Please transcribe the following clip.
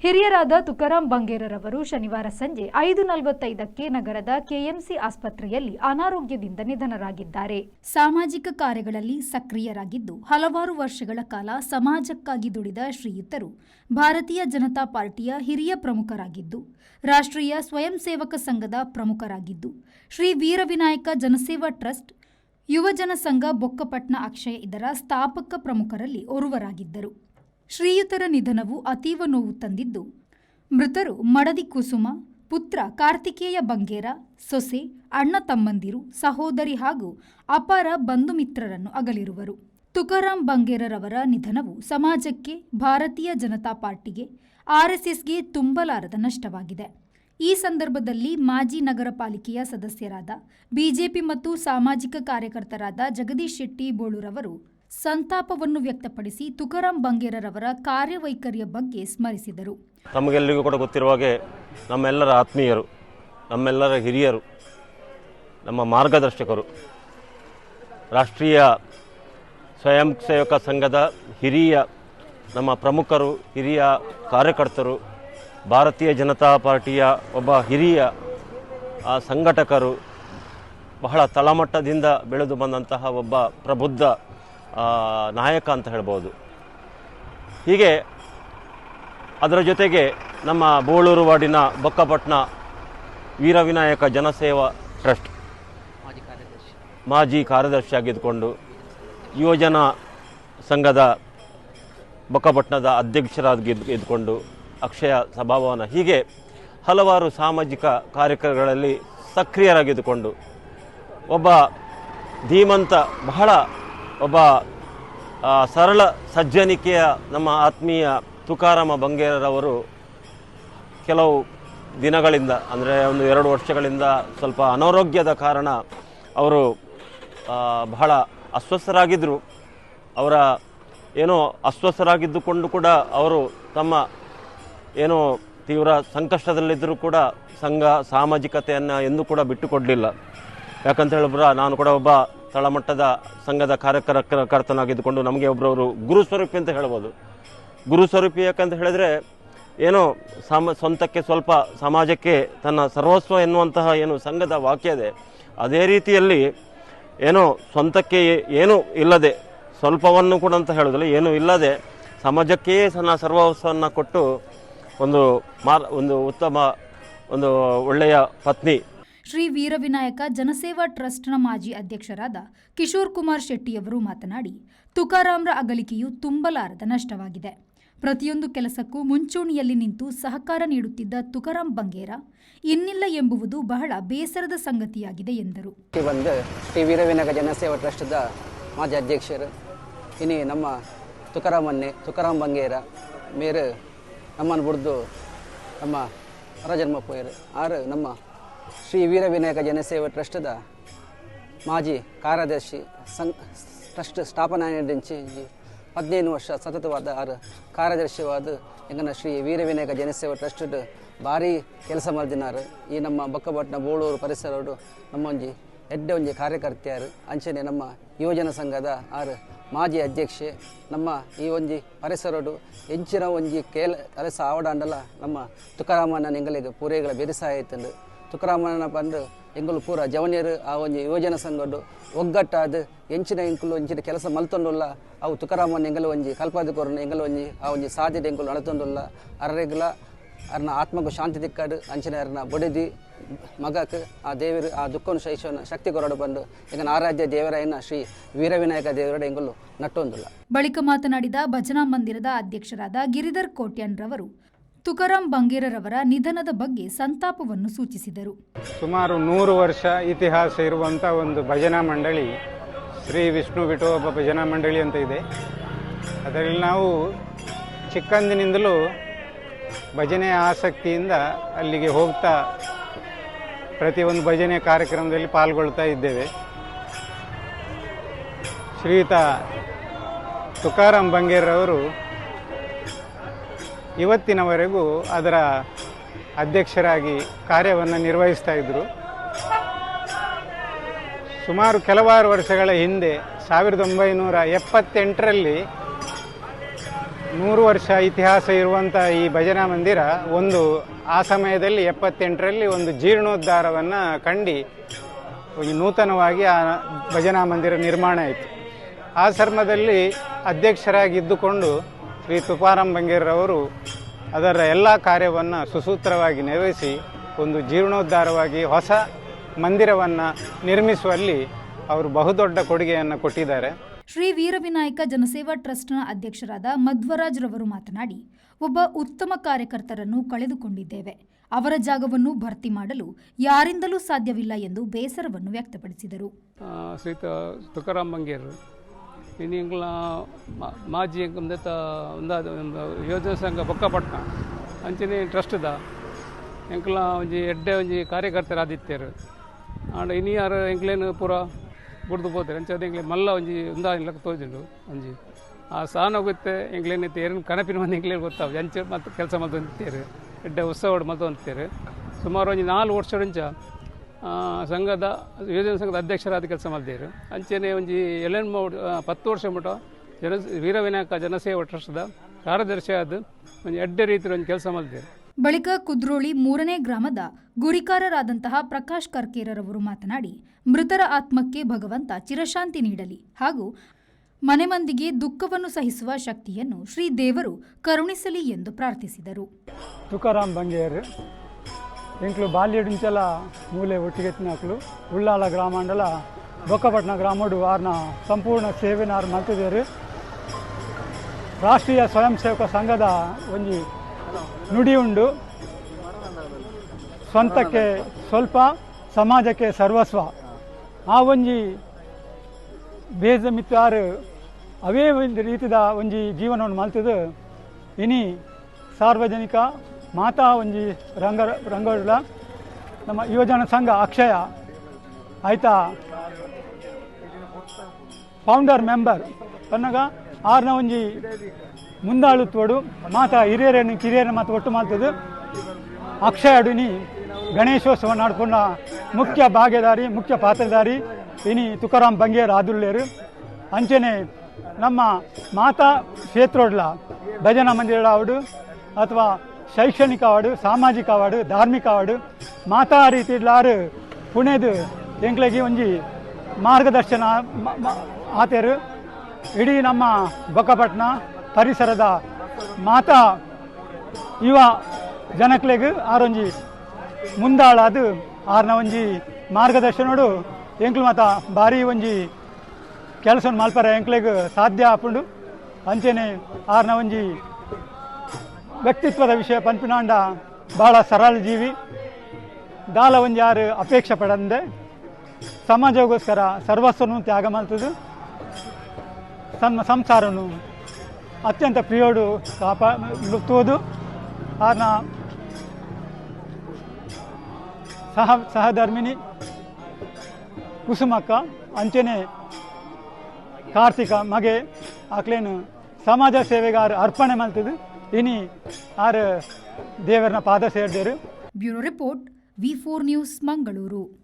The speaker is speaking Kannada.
ಹಿರಿಯರಾದ ತುಕಾರಾಂ ಬಂಗೇರರವರು ಶನಿವಾರ ಸಂಜೆ 5:45ಕ್ಕೆ ನಗರದ ಕೆಎಂಸಿ ಆಸ್ಪತ್ರೆಯಲ್ಲಿ ಅನಾರೋಗ್ಯದಿಂದ ನಿಧನರಾಗಿದ್ದಾರೆ. ಸಾಮಾಜಿಕ ಕಾರ್ಯಗಳಲ್ಲಿ ಸಕ್ರಿಯರಾಗಿದ್ದು ಹಲವಾರು ವರ್ಷಗಳ ಕಾಲ ಸಮಾಜಕ್ಕಾಗಿ ದುಡಿದ ಶ್ರೀಯುತರು ಭಾರತೀಯ ಜನತಾ ಪಾರ್ಟಿಯ ಹಿರಿಯ ಪ್ರಮುಖರಾಗಿದ್ದು, ರಾಷ್ಟ್ರೀಯ ಸ್ವಯಂ ಸೇವಕ ಸಂಘದ ಪ್ರಮುಖರಾಗಿದ್ದು, ಶ್ರೀ ವೀರವಿನಾಯಕ ಜನಸೇವಾ ಟ್ರಸ್ಟ್, ಯುವಜನ ಸಂಘ ಬೊಕ್ಕಪಟ್ನ ಅಕ್ಷಯ ಇದರ ಸ್ಥಾಪಕ ಪ್ರಮುಖರಲ್ಲಿ ಓರ್ವರಾಗಿದ್ದರು. ಶ್ರೀಯುತರ ನಿಧನವು ಅತೀವ ನೋವು ತಂದಿದ್ದು, ಮೃತರು ಮಡದಿ ಕುಸುಮ, ಪುತ್ರ ಕಾರ್ತಿಕೇಯ ಬಂಗೇರ, ಸೊಸೆ, ಅಣ್ಣ ತಮ್ಮಂದಿರು, ಸಹೋದರಿ ಹಾಗೂ ಅಪಾರ ಬಂಧು ಮಿತ್ರರನ್ನು ಅಗಲಿರುವರು. ತುಕಾರಾಂ ಬಂಗೇರರವರ ನಿಧನವು ಸಮಾಜಕ್ಕೆ, ಭಾರತೀಯ ಜನತಾ ಪಾರ್ಟಿಗೆ, ಆರ್ಎಸ್ಎಸ್ಗೆ ತುಂಬಲಾರದ ನಷ್ಟವಾಗಿದೆ. ಈ ಸಂದರ್ಭದಲ್ಲಿ ಮಾಜಿ ನಗರ ಪಾಲಿಕೆಯ ಸದಸ್ಯರಾದ ಬಿಜೆಪಿ ಮತ್ತು ಸಾಮಾಜಿಕ ಕಾರ್ಯಕರ್ತರಾದ ಜಗದೀಶ್ ಶೆಟ್ಟಿ ಬೋಳೂರವರು ಸಂತಾಪವನ್ನು ವ್ಯಕ್ತಪಡಿಸಿ ತುಕಾರಾಂ ಬಂಗೇರರವರ ಕಾರ್ಯವೈಖರಿಯ ಬಗ್ಗೆ ಸ್ಮರಿಸಿದರು. ತಮಗೆಲ್ಲರಿಗೂ ಕೂಡ ಗೊತ್ತಿರುವ ಹಾಗೆ ನಮ್ಮೆಲ್ಲರ ಆತ್ಮೀಯರು, ನಮ್ಮೆಲ್ಲರ ಹಿರಿಯರು, ನಮ್ಮ ಮಾರ್ಗದರ್ಶಕರು, ರಾಷ್ಟ್ರೀಯ ಸ್ವಯಂ ಸೇವಕ ಸಂಘದ ಹಿರಿಯ ನಮ್ಮ ಪ್ರಮುಖರು, ಹಿರಿಯ ಕಾರ್ಯಕರ್ತರು, ಭಾರತೀಯ ಜನತಾ ಪಾರ್ಟಿಯ ಒಬ್ಬ ಹಿರಿಯ ಸಂಘಟಕರು, ಬಹಳ ತಳಮಟ್ಟದಿಂದ ಬೆಳೆದು ಬಂದಂತಹ ಒಬ್ಬ ಪ್ರಬುದ್ಧ ನಾಯಕ ಅಂತ ಹೇಳ್ಬೋದು. ಹೀಗೆ ಅದರ ಜೊತೆಗೆ ನಮ್ಮ ಬೋಳೂರು ವಾರ್ಡಿನ ಬೊಕ್ಕಪಟ್ನ ವೀರವಿನಾಯಕ ಜನಸೇವಾ ಟ್ರಸ್ಟ್ ಮಾಜಿ ಕಾರ್ಯದರ್ಶಿಯಾಗಿದ್ದುಕೊಂಡು ಯುವಜನ ಸಂಘದ ಬೊಕ್ಕಪಟ್ನದ ಅಧ್ಯಕ್ಷರಾಗಿದ್ದುಕೊಂಡು ಅಕ್ಷಯ ಸಭಾಭವನ, ಹೀಗೆ ಹಲವಾರು ಸಾಮಾಜಿಕ ಕಾರ್ಯಕ್ರಮಗಳಲ್ಲಿ ಸಕ್ರಿಯರಾಗಿದ್ದುಕೊಂಡು ಒಬ್ಬ ಧೀಮಂತ, ಬಹಳ ಒಬ್ಬ ಸರಳ ಸಜ್ಜನಿಕೆಯ ನಮ್ಮ ಆತ್ಮೀಯ ತುಕಾರಾಮ ಬಂಗೇರರವರು ಕೆಲವು ದಿನಗಳಿಂದ, ಅಂದರೆ 1-2 ವರ್ಷಗಳಿಂದ ಸ್ವಲ್ಪ ಅನಾರೋಗ್ಯದ ಕಾರಣ ಅವರು ಬಹಳ ಅಸ್ವಸ್ಥರಾಗಿದ್ದರು. ಅವರ ಏನೋ ಅಸ್ವಸ್ಥರಾಗಿದ್ದುಕೊಂಡು ಕೂಡ ಅವರು ತಮ್ಮ ಏನೋ ತೀವ್ರ ಸಂಕಷ್ಟದಲ್ಲಿದ್ದರೂ ಕೂಡ ಸಂಘ ಸಾಮಾಜಿಕತೆಯನ್ನು ಎಂದೂ ಕೂಡ ಬಿಟ್ಟುಕೊಡಲಿಲ್ಲ. ಯಾಕಂತ ಹೇಳಿದ್ರೆ ನಾನು ಕೂಡ ಒಬ್ಬ ತಳಮಟ್ಟದ ಸಂಘದ ಕಾರ್ಯಕರ್ತನಾಗಿದ್ದುಕೊಂಡು ನಮಗೆ ಒಬ್ಬರವರು ಗುರುಸ್ವರೂಪಿ ಅಂತ ಹೇಳ್ಬೋದು. ಗುರುಸ್ವರೂಪಿ ಯಾಕಂತ ಹೇಳಿದ್ರೆ ಏನೋ ಸ್ವಂತಕ್ಕೆ ಸ್ವಲ್ಪ ಸಮಾಜಕ್ಕೆ ತನ್ನ ಸರ್ವಸ್ವ ಎನ್ನುವಂತಹ ಏನು ಸಂಘದ ವಾಕ್ಯ ಇದೆ, ಅದೇ ರೀತಿಯಲ್ಲಿ ಏನೋ ಸ್ವಂತಕ್ಕೆ ಏನೂ ಇಲ್ಲದೆ, ಸ್ವಲ್ಪವನ್ನು ಕೂಡ ಅಂತ ಹೇಳೋದಿಲ್ಲ, ಏನೂ ಇಲ್ಲದೆ ಸಮಾಜಕ್ಕೆ ತನ್ನ ಸರ್ವಸ್ವವನ್ನು ಕೊಟ್ಟು ಒಂದು ಉತ್ತಮ ಒಂದು ಒಳ್ಳೆಯ ಪತ್ನಿ. ಶ್ರೀ ವೀರವಿನಾಯಕ ಜನಸೇವಾ ಟ್ರಸ್ಟ್ನ ಮಾಜಿ ಅಧ್ಯಕ್ಷರಾದ ಕಿಶೋರ್ ಕುಮಾರ್ ಶೆಟ್ಟಿಯವರು ಮಾತನಾಡಿ, ತುಕಾರಾಂರ ಅಗಲಿಕೆಯು ತುಂಬಲಾರದ ನಷ್ಟವಾಗಿದೆ. ಪ್ರತಿಯೊಂದು ಕೆಲಸಕ್ಕೂ ಮುಂಚೂಣಿಯಲ್ಲಿ ನಿಂತು ಸಹಕಾರ ನೀಡುತ್ತಿದ್ದ ತುಕಾರಾಂ ಬಂಗೇರ ಇನ್ನಿಲ್ಲ ಎಂಬುದು ಬಹಳ ಬೇಸರದ ಸಂಗತಿಯಾಗಿದೆ ಎಂದರು. ಬಂದು ಶ್ರೀ ವೀರವಿನಾಯಕ ಜನಸೇವಾ ಟ್ರಸ್ಟ್ದ ಮಾಜಿ ಅಧ್ಯಕ್ಷರು ಇನಿ ನಮ್ಮ ತುಕಾರಾಂ ಬಂಗೇರ ಮೇರೆ ನಮ್ಮನ್ನು ಬಿಡ್ದು ನಮ್ಮ ರಾಜನ್ಮ ಪೋಯರು ಆರು ನಮ್ಮ ಶ್ರೀ ವೀರವಿನಾಯಕ ಜನಸೇವಾ ಟ್ರಸ್ಟ್ದ ಮಾಜಿ ಕಾರ್ಯದರ್ಶಿ ಟ್ರಸ್ಟ್ ಸ್ಥಾಪನೆ 15 ವರ್ಷ ಸತತವಾದ ಆರು ಕಾರ್ಯದರ್ಶಿವಾದ ಎಂಗನ ಶ್ರೀ ವೀರವಿನಾಯಕ ಜನಸೇವಾ ಟ್ರಸ್ಟ್ ಭಾರಿ ಕೆಲಸ ಮಾಡಿದಿನಾರು. ಈ ನಮ್ಮ ಬೊಕ್ಕಪಟ್ನ ಬೋಳೂರು ಪರಿಸರಡು ನಮ್ಮ ಒಂಜಿ ಕಾರ್ಯಕರ್ತೆಯಾರು, ಅಂಚನೆ ನಮ್ಮ ಯುವಜನ ಸಂಘದ ಆರು ಮಾಜಿ ಅಧ್ಯಕ್ಷೆ, ನಮ್ಮ ಈ ಒಂಜಿ ಪರಿಸರಡು ಹೆಂಚಿನ ಕೆಲಸ ಆವಡಾಂಡಲ ನಮ್ಮ ತುಕಾರಾಮನ ಎಂಗಳಿಗೆ ಪೂರೈಗಳ ಬೆರಿಸಾಯಿತು. ತುಕಾರಾಮನ ಬಂದು ಎಂಗಲು ಪೂರ ಜವನಿಯರು ಆ ಒಂದು ಯುವಜನ ಸಂಘಡು ಒಗ್ಗಟ್ಟಾದ ಎಂಚಿನ ಎಂಚಿನ ಕೆಲಸ ಮಲ್ತೊಂಡುಲ್ಲ. ಅವು ತುಕಾರಾಮನ ಎಂಗಲು ಕಲ್ಪಾದ ಕೊರನ ಎಂಗಲು ಆ ಸಾಧ್ಯತೆ ಎಂಕಲು ನಡತೊಂಡುಲ್ಲ. ಅರ್ರೆಗ್ಲ ಅರ್ನ ಆತ್ಮಗೂ ಶಾಂತಿ ದಿಕ್ಕಾಡು ಅಂಚಿನ ಅರ್ನ ಬೊಡೆದಿ ಮಗಕ್ಕೆ ಆ ದೇವರು ಆ ದುಃಖವನ್ನು ಸಹಿಸೋನ ಶಕ್ತಿ ಕೊರಡು ಬಂದು ಎಂಗನ ಆರಾಧ್ಯ ದೇವರಾಯನ ಶ್ರೀ ವೀರವಿನಾಯಕ ದೇವರ ಎಂಗಲು ನಟ್ಟೊಂದುಲ್ಲ. ಬಳಿಕ ಮಾತನಾಡಿದ ಭಜನಾ ಮಂದಿರದ ಅಧ್ಯಕ್ಷರಾದ ಗಿರಿಧರ್ ಕೋಟ್ಯಾನ್ರವರು ತುಕಾರಾಂ ಬಂಗೇರರವರ ನಿಧನದ ಬಗ್ಗೆ ಸಂತಾಪವನ್ನು ಸೂಚಿಸಿದರು. ಸುಮಾರು 100 ವರ್ಷ ಇತಿಹಾಸ ಇರುವಂಥ ಒಂದು ಭಜನಾ ಮಂಡಳಿ ಶ್ರೀ ವಿಷ್ಣು ವಿಠೋಬ ಭಜನಾ ಮಂಡಳಿ ಅಂತ ಇದೆ. ಅದರಲ್ಲಿ ನಾವು ಚಿಕ್ಕಂದಿನಿಂದಲೂ ಭಜನೆಯ ಆಸಕ್ತಿಯಿಂದ ಅಲ್ಲಿಗೆ ಹೋಗ್ತಾ ಪ್ರತಿಯೊಂದು ಭಜನೆ ಕಾರ್ಯಕ್ರಮದಲ್ಲಿ ಪಾಲ್ಗೊಳ್ತಾ ಇದ್ದೇವೆ. ಶ್ರೀಯುತ ತುಕಾರಾಂ ಬಂಗೇರರವರು ಇವತ್ತಿನವರೆಗೂ ಅದರ ಅಧ್ಯಕ್ಷರಾಗಿ ಕಾರ್ಯವನ್ನು ನಿರ್ವಹಿಸ್ತಾ ಇದ್ದರು. ಸುಮಾರು ಕೆಲವಾರು ವರ್ಷಗಳ ಹಿಂದೆ 1978ರಲ್ಲಿ 100 ವರ್ಷ ಇತಿಹಾಸ ಇರುವಂಥ ಈ ಭಜನಾ ಮಂದಿರ ಒಂದು ಆ ಸಮಯದಲ್ಲಿ 78ರಲ್ಲಿ ಒಂದು ಜೀರ್ಣೋದ್ಧಾರವನ್ನು ಕಂಡು ಈ ನೂತನವಾಗಿ ಆ ಭಜನಾ ಮಂದಿರ ನಿರ್ಮಾಣ ಆಯಿತು. ಆ ಸಂದರ್ಭದಲ್ಲಿ ಅಧ್ಯಕ್ಷರಾಗಿದ್ದುಕೊಂಡು ಶ್ರೀ ತುಕಾರಾಮ್ ಬಂಗೇರವರು ಅದರ ಎಲ್ಲ ಕಾರ್ಯವನ್ನು ಸುಸೂತ್ರವಾಗಿ ನಿರ್ವಹಿಸಿ ಒಂದು ಜೀರ್ಣೋದ್ಧಾರವಾಗಿ ಹೊಸ ಮಂದಿರವನ್ನು ನಿರ್ಮಿಸುವಲ್ಲಿ ಅವರು ಬಹುದೊಡ್ಡ ಕೊಡುಗೆಯನ್ನು ಕೊಟ್ಟಿದ್ದಾರೆ. ಶ್ರೀ ವೀರವಿನಾಯಕ ಜನಸೇವಾ ಟ್ರಸ್ಟ್ನ ಅಧ್ಯಕ್ಷರಾದ ಮಧ್ವರಾಜ್ ರವರು ಮಾತನಾಡಿ, ಒಬ್ಬ ಉತ್ತಮ ಕಾರ್ಯಕರ್ತರನ್ನು ಕಳೆದುಕೊಂಡಿದ್ದೇವೆ. ಅವರ ಜಾಗವನ್ನು ಭರ್ತಿ ಮಾಡಲು ಯಾರಿಂದಲೂ ಸಾಧ್ಯವಿಲ್ಲ ಎಂದು ಬೇಸರವನ್ನು ವ್ಯಕ್ತಪಡಿಸಿದರು. ಶ್ರೀ ತುಕಾರಾಮ್ ಬಂಗೇರ್ ಇಂಗ್ಲ ಮಾಜಿ ಯೋಜನಾ ಸಂಘ ಬೊಕ್ಕಪಟ್ನ ಅಂಚನೆ ಟ್ರಸ್ಟ್ದ ಎಂಕ್ಲ ಒಂಜಿ ಎಡ್ಡೆ ಒಂಜಿ ಕಾರ್ಯಕರ್ತರಾದಿತ್ಯರು ಆಂಡ ಇನಿಯಾರು ಎಂಕ್ಲೇನು ಪೂರ ಬುಡ್ದು ಪೋತಾರೆ ಅಂಚದ ಎಂಕ್ಲೆ ಮಲ್ಲ ಒಂಜಿ ಉಂದಾನಿಲಕ್ಕೆ ತೋಜುಂಡು ಒಂಜಿ ಆ ಸಾನ ಹೋಗುತ್ತೆ ಎಂಕ್ಲೇನೈತೆ ಎರಡು ಕನಪಿನ ಮಂದಿ ಎಂಕ್ಲೇನು ಗೊತ್ತಾವ ಅಂಚೆ ಮತ್ತು ಕೆಲಸ ಮಲ್ತೊಂದಿತ್ತೇರು ಎಡ್ಡೆ ಉತ್ಸವ ಮಲ್ತೊಂದಿತ್ತೇರು ಸುಮಾರು ಒಂಜಿ 4 ವರ್ಷ ಸಂಘದ ಯೋಜನಾ ಸಂಘದ ಅಧ್ಯಕ್ಷರಾದ ಕೆಲಸ ಮಾಡಿದ್ದೇರು ಅಂಚೆನೆ ಒಂಜಿ 10 ವರ್ಷ ಮುಟ ವೀರವಿನಾಯಕ ಜನಸೇವಾ ಟ್ರಸ್ಟ್ದ ಕಾರ್ಯದರ್ಶಿಯಾದ ಒಂದು ಎಡ್ಡೆ ರೀತಿಯ ಒಂದು ಕೆಲಸ ಮಾಡಿದ್ದೇರು. ಬಳಿಕ ಕುದ್ರೋಳಿ 3ನೇ ಗ್ರಾಮದ ಗುರಿಕಾರರಾದಂತಹ ಪ್ರಕಾಶ್ ಕರ್ಕೇರರವರು ಮಾತನಾಡಿ, ಮೃತರ ಆತ್ಮಕ್ಕೆ ಭಗವಂತ ಚಿರಶಾಂತಿ ನೀಡಲಿ ಹಾಗೂ ಮನೆ ಮಂದಿಗೆ ದುಃಖವನ್ನು ಸಹಿಸುವ ಶಕ್ತಿಯನ್ನು ಶ್ರೀ ದೇವರು ಕರುಣಿಸಲಿ ಎಂದು ಪ್ರಾರ್ಥಿಸಿದರು. ತುಕಾರಾಮ್ ಬಂಗೇರ್ ಎಂಕ್ಲು ಬಾಲ್ಯಡಿಂಚಲ ಮೂಲೆ ಒಟ್ಟಿಗೆತ್ತಿನಕ್ಲು ಉಳ್ಳಾಲ ಗ್ರಾಮಾಂಡಲ ಬೊಕ್ಕಪಟ್ನ ಗ್ರಾಮಡು ಆರ್ನ ಸಂಪೂರ್ಣ ಸೇವೆನ ಮಲ್ತಿದ್ದೇರು. ರಾಷ್ಟ್ರೀಯ ಸ್ವಯಂ ಸೇವಕ ಸಂಘದ ಒಂಜಿ ನುಡಿ ಉಂಡು, ಸ್ವಂತಕ್ಕೆ ಸ್ವಲ್ಪ ಸಮಾಜಕ್ಕೆ ಸರ್ವಸ್ವ. ಆ ಒಂಜಿ ಬೇಜ ಮಿತ್ತಾರು ಅವೇ ಒಂದು ರೀತಿದ ಒಂಜಿ ಜೀವನವನ್ನು ಮಲ್ತದು ಇನಿ ಸಾರ್ವಜನಿಕ ಮಾತಾ ಒಂಜಿ ರಂಗಡುಲ ನಮ್ಮ ಯುವಜನ ಸಂಘ ಅಕ್ಷಯ ಆಯ್ತಾ ಫೌಂಡರ್ ಮೆಂಬರ್ ಪನ್ನಗ ಆರ್ನ ಒಂಜಿ ಮುಂದಾಳುತ್ವಡು ಮಾತಾ ಹಿರಿಯರನ್ನು ಕಿರಿಯರನ್ನು ಮಾತು ಒಟ್ಟು ಮಾಡ್ತದ್ದು ಅಕ್ಷಯ ಅಡುನಿ ಗಣೇಶೋತ್ಸವ ನಡ್ಕೊಂಡ ಮುಖ್ಯ ಭಾಗ್ಯದಾರಿ ಮುಖ್ಯ ಪಾತ್ರಧಾರಿ ಇನಿ ತುಕಾರಾಮ್ ಬಂಗೇರ್ ಆದುಲ್ಲೇರು. ಅಂಚನೆ ನಮ್ಮ ಮಾತಾ ಕ್ಷೇತ್ರೋಡ್ಲ ಭಜನಾ ಮಂದಿರ ಆವಡು ಅಥವಾ ಶೈಕ್ಷಣಿಕ ಅವಾರ್ಡು, ಸಾಮಾಜಿಕ ಅವಾರ್ಡು, ಧಾರ್ಮಿಕ ಅವಾರ್ಡು ಮಾತಾ ರೀತಿಡ್ಲಾರು ಪುಣೆದು ಎಂಕ್ಲೆಗೆ ಒಂಜಿ ಮಾರ್ಗದರ್ಶನ ಆತೇರು. ಇಡೀ ನಮ್ಮ ಬೊಕ್ಕಪಟ್ನ ಪರಿಸರದ ಮಾತಾ ಯುವ ಜನಕ್ಲೆಗ್ ಆರೊಂಜಿ ಮುಂದಾಳಾದ ಆರ್ನ ಒಂಜಿ ಮಾರ್ಗದರ್ಶನೋಡು ಎಂಕ್ಲು ಮಾತ ಭಾರಿ ಒಂಜಿ ಕೆಲಸ ಮಲ್ಪರ ಎಂಕ್ಲೆಗ್ ಸಾಧ್ಯ ಆಪುಂಡು. ಅಂಚೆನೆ ಆರ್ನ ಒಂಜಿ ವ್ಯಕ್ತಿತ್ವದ ವಿಷಯ ಪನ್ಪಿನಾಂಡ ಭಾಳ ಸರಳ ಜೀವಿ, ದಾಲ ಒಂಜಿ ಯಾರು ಅಪೇಕ್ಷೆ ಪಡಂದೆ ಸಮಾಜಗೋಸ್ಕರ ಸರ್ವಸ್ವನು ತ್ಯಾಗ ಮಾಡ್ತದು. ತನ್ನ ಸಂಸಾರನು ಅತ್ಯಂತ ಪ್ರಿಯೋಡು ಕಾಪಾಡುವುದು. ಆರ್ನ ಸಹಧರ್ಮಿನಿ ಕುಸುಮಕ್ಕ ಅಂಚೆನೆ ಕಾರ್ತಿಕ ಮಗೆ ಆಕ್ಲೇನು ಸಮಾಜ ಸೇವೆಗಾರ ಅರ್ಪಣೆ ಮಾಡ್ತದೆ. ಇನಿ ಆರು ದೇವರನ್ನ ಪಾದ ಸೇರಿದೇರು. Bureau report V4 news Mangaluru.